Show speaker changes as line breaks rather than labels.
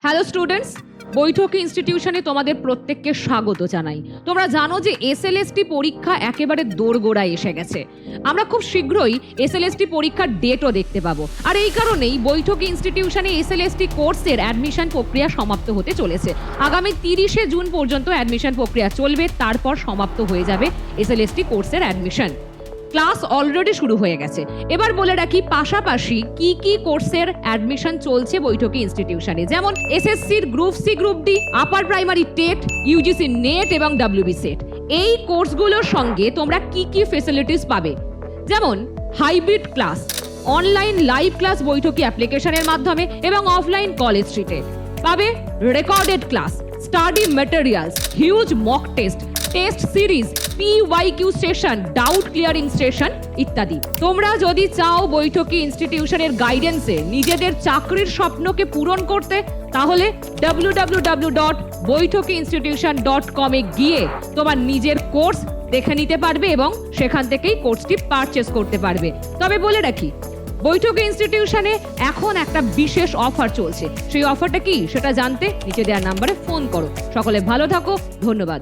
Hello students, বৈঠকি ইনস্টিটিউশনে তোমাদের প্রত্যেককে স্বাগত জানাই। তোমরা জানো যে এসএলএসটি পরীক্ষা একেবারে দোরগোড়ায় এসে গেছে। আমরা খুব শীঘ্রই এসএলএসটি পরীক্ষার ডেটও দেখতে পাবো। আর এই কারণেই বৈঠকি ইনস্টিটিউশনে এসএলএসটি কোর্সের অ্যাডমিশন প্রক্রিয়া সমাপ্ত হতে চলেছে। আগামী 30শে জুন পর্যন্ত অ্যাডমিশন প্রক্রিয়া চলবে, তারপর সমাপ্ত হয়ে যাবে এসএলএসটি কোর্সের অ্যাডমিশন। ক্লাস অলরেডি শুরু হয়ে গেছে। এবার বলে রাখি পাশাপাশি কি কি কোর্সের অ্যাডমিশন চলছে বৈঠকি ইনস্টিটিউশনে, যেমন এসএসসির group C, group D, upper primary TET, UGC NET এবং ডাব্লিউবি সেট। এই কোর্সগুলোর সঙ্গে তোমরা কি কি ফেসিলিটিস পাবে, যেমন hybrid class, online live class Baithaki অ্যাপ্লিকেশনের মাধ্যমে এবং অফলাইন কলেজ স্ট্রিটে পাবে, recorded class, study materials, huge mock test, test series, PYQ session, doubt clearing session ইত্যাদি। তোমরা যদি চাও বৈঠকি ইনস্টিটিউশনের গাইডেন্সে নিজেদের চাকরির স্বপ্নকে পূরণ করতে, তাহলে www.boithokiinstitution.com এ গিয়ে তোমার নিজের কোর্স দেখে নিতে পারবে এবং সেখান থেকেই কোর্সটি পারচেজ করতে পারবে। তবে বলে রাখি, বৈঠকি ইনস্টিটিউশনে এখন একটা বিশেষ অফার চলছে। সেই অফারটা কি সেটা জানতে নিচে দেওয়া নাম্বারে ফোন করো। সকলে ভালো থাকো, ধন্যবাদ।